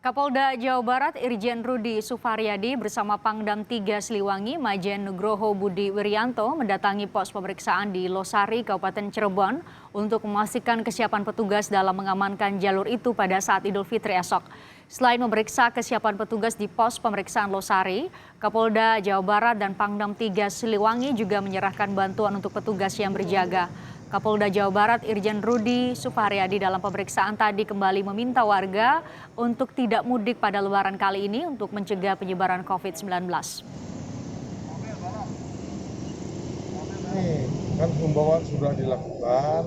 Kapolda Jawa Barat Irjen Rudi Sufaryadi bersama Pangdam 3 Siliwangi Majen Nugroho Budi Wiryanto mendatangi pos pemeriksaan di Losari, Kabupaten Cirebon untuk memastikan kesiapan petugas dalam mengamankan jalur itu pada saat Idul Fitri esok. Selain memeriksa kesiapan petugas di pos pemeriksaan Losari, Kapolda Jawa Barat dan Pangdam 3 Siliwangi juga menyerahkan bantuan untuk petugas yang berjaga. Kapolda Jawa Barat Irjen Rudi Sufaryadi dalam pemeriksaan tadi kembali meminta warga untuk tidak mudik pada Lebaran kali ini untuk mencegah penyebaran COVID-19. Kan himbauan sudah dilakukan,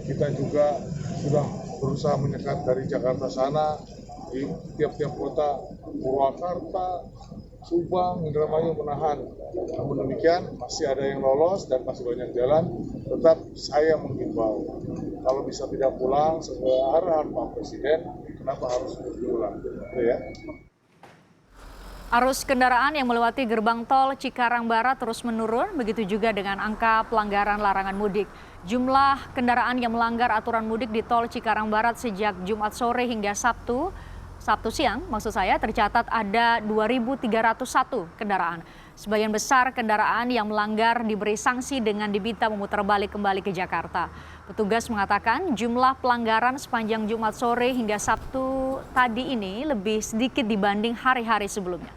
kita juga sudah berusaha menyekat dari Jakarta sana, di tiap-tiap kota, Purwakarta, Subang, Indramayu menahan. Namun demikian masih ada yang lolos dan masih banyak jalan. Tetap saya menghimbau, kalau bisa tidak pulang sesuai arahan Pak Presiden, kenapa harus pulang? Ya. Arus kendaraan yang melewati gerbang tol Cikarang Barat terus menurun, begitu juga dengan angka pelanggaran larangan mudik. Jumlah kendaraan yang melanggar aturan mudik di tol Cikarang Barat sejak Jumat sore hingga Sabtu siang, tercatat ada 2.301 kendaraan. Sebagian besar kendaraan yang melanggar diberi sanksi dengan diminta memutar balik kembali ke Jakarta. Petugas mengatakan jumlah pelanggaran sepanjang Jumat sore hingga Sabtu tadi ini lebih sedikit dibanding hari-hari sebelumnya.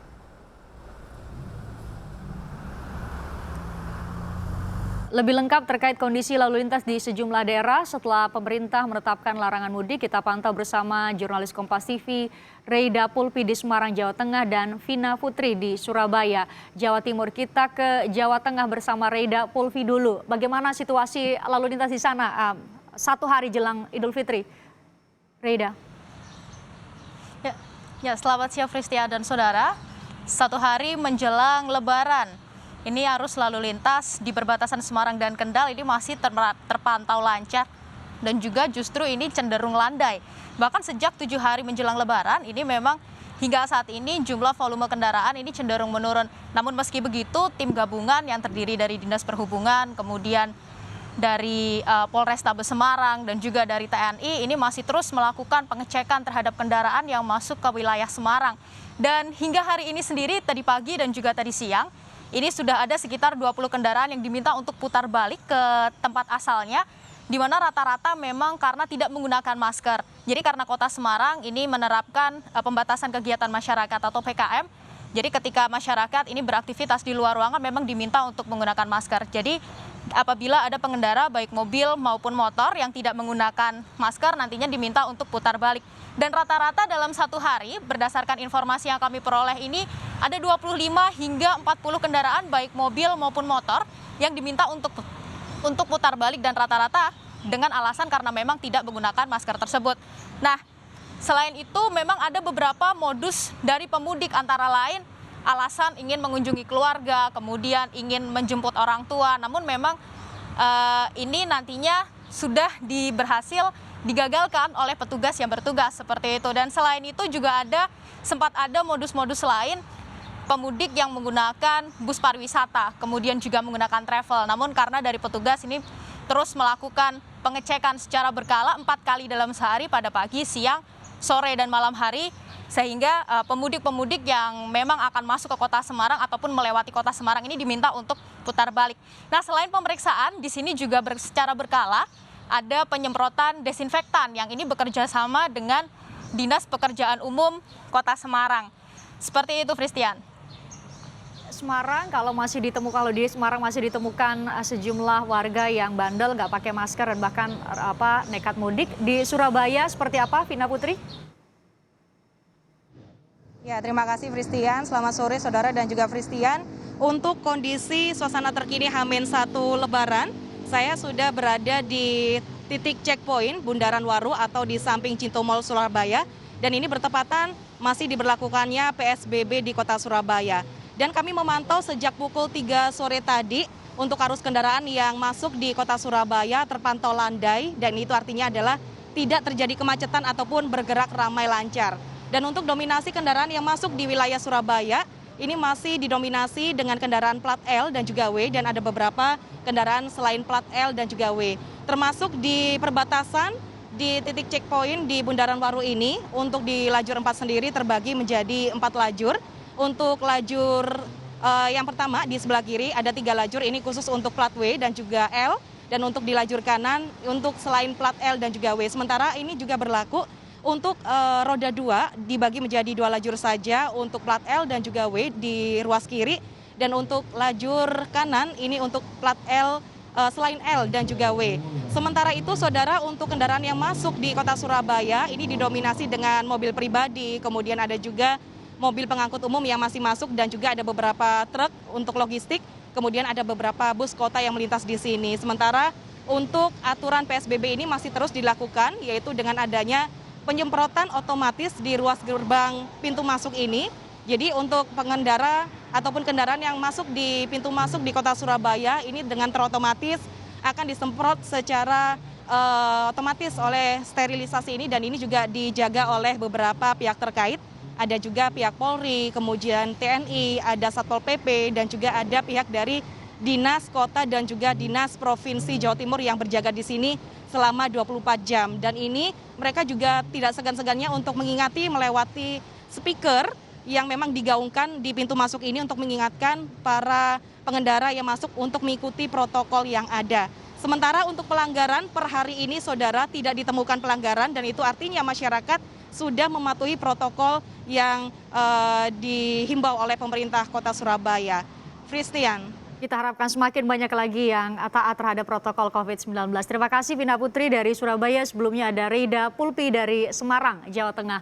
Lebih lengkap terkait kondisi lalu lintas di sejumlah daerah setelah pemerintah menetapkan larangan mudik, kita pantau bersama jurnalis Kompas TV Reida Pulpi di Semarang, Jawa Tengah dan Vina Putri di Surabaya, Jawa Timur. Kita ke Jawa Tengah bersama Reida Pulpi dulu. Bagaimana situasi lalu lintas di sana satu hari jelang Idul Fitri? Reida. Ya, selamat siang Fristia dan saudara. Satu hari menjelang Lebaran. Ini arus lalu lintas di perbatasan Semarang dan Kendal ini masih terpantau lancar dan juga justru ini cenderung landai. Bahkan sejak 7 hari menjelang Lebaran ini memang hingga saat ini jumlah volume kendaraan ini cenderung menurun. Namun meski begitu tim gabungan yang terdiri dari Dinas Perhubungan, kemudian dari Polrestabes Semarang dan juga dari TNI ini masih terus melakukan pengecekan terhadap kendaraan yang masuk ke wilayah Semarang. Dan hingga hari ini sendiri tadi pagi dan juga tadi siang ini sudah ada sekitar 20 kendaraan yang diminta untuk putar balik ke tempat asalnya, di mana rata-rata memang karena tidak menggunakan masker. Jadi karena Kota Semarang ini menerapkan pembatasan kegiatan masyarakat atau PKM, jadi ketika masyarakat ini beraktivitas di luar ruangan memang diminta untuk menggunakan masker. Jadi apabila ada pengendara baik mobil maupun motor yang tidak menggunakan masker nantinya diminta untuk putar balik. Dan rata-rata dalam satu hari berdasarkan informasi yang kami peroleh ini ada 25 hingga 40 kendaraan baik mobil maupun motor yang diminta untuk putar balik dan rata-rata dengan alasan karena memang tidak menggunakan masker tersebut. Nah, selain itu memang ada beberapa modus dari pemudik antara lain alasan ingin mengunjungi keluarga, kemudian ingin menjemput orang tua, namun memang ini nantinya sudah berhasil digagalkan oleh petugas yang bertugas seperti itu. Dan selain itu juga sempat ada modus-modus lain pemudik yang menggunakan bus pariwisata, kemudian juga menggunakan travel. Namun karena dari petugas ini terus melakukan pengecekan secara berkala 4 kali dalam sehari pada pagi, siang, sore, dan malam hari, sehingga pemudik-pemudik yang memang akan masuk ke Kota Semarang ataupun melewati Kota Semarang ini diminta untuk putar balik. Nah, selain pemeriksaan, di sini juga secara berkala ada penyemprotan desinfektan yang ini bekerja sama dengan Dinas Pekerjaan Umum Kota Semarang. Seperti itu, Fristian. Kalau di Semarang masih ditemukan sejumlah warga yang bandel, nggak pakai masker dan bahkan nekat mudik. Di Surabaya seperti apa, Vina Putri? Ya, terima kasih Fristian. Selamat sore saudara dan juga Fristian. Untuk kondisi suasana terkini H-1 Lebaran, saya sudah berada di titik checkpoint Bundaran Waru atau di samping Cinto Mall Surabaya. Dan ini bertepatan masih diberlakukannya PSBB di Kota Surabaya. Dan kami memantau sejak pukul 3 sore tadi untuk arus kendaraan yang masuk di Kota Surabaya terpantau landai. Dan itu artinya adalah tidak terjadi kemacetan ataupun bergerak ramai lancar. Dan untuk dominasi kendaraan yang masuk di wilayah Surabaya, ini masih didominasi dengan kendaraan plat L dan juga W, dan ada beberapa kendaraan selain plat L dan juga W. Termasuk di perbatasan di titik checkpoint di Bundaran Waru ini untuk di lajur 4 sendiri terbagi menjadi 4 lajur. Untuk lajur yang pertama di sebelah kiri ada 3 lajur, ini khusus untuk plat W dan juga L. Dan untuk di lajur kanan untuk selain plat L dan juga W. Sementara ini juga berlaku untuk roda 2 dibagi menjadi 2 lajur saja untuk plat L dan juga W di ruas kiri. Dan untuk lajur kanan ini untuk plat L selain L dan juga W. Sementara itu saudara, untuk kendaraan yang masuk di kota Surabaya ini didominasi dengan mobil pribadi, kemudian ada juga mobil pengangkut umum yang masih masuk dan juga ada beberapa truk untuk logistik. Kemudian ada beberapa bus kota yang melintas di sini. Sementara untuk aturan PSBB ini masih terus dilakukan, yaitu dengan adanya penyemprotan otomatis di ruas gerbang pintu masuk ini. Jadi untuk pengendara ataupun kendaraan yang masuk di pintu masuk di kota Surabaya ini dengan terotomatis akan disemprot secara otomatis oleh sterilisasi ini, dan ini juga dijaga oleh beberapa pihak terkait. Ada juga pihak Polri, kemudian TNI, ada Satpol PP, dan juga ada pihak dari Dinas Kota dan juga Dinas Provinsi Jawa Timur yang berjaga di sini selama 24 jam. Dan ini mereka juga tidak segan-segannya untuk mengingati melewati speaker yang memang digaungkan di pintu masuk ini untuk mengingatkan para pengendara yang masuk untuk mengikuti protokol yang ada. Sementara untuk pelanggaran per hari ini saudara tidak ditemukan pelanggaran, dan itu artinya masyarakat sudah mematuhi protokol yang dihimbau oleh pemerintah Kota Surabaya. Christian. Kita harapkan semakin banyak lagi yang taat terhadap protokol COVID-19. Terima kasih Vina Putri dari Surabaya. Sebelumnya ada Rida Pulpi dari Semarang, Jawa Tengah.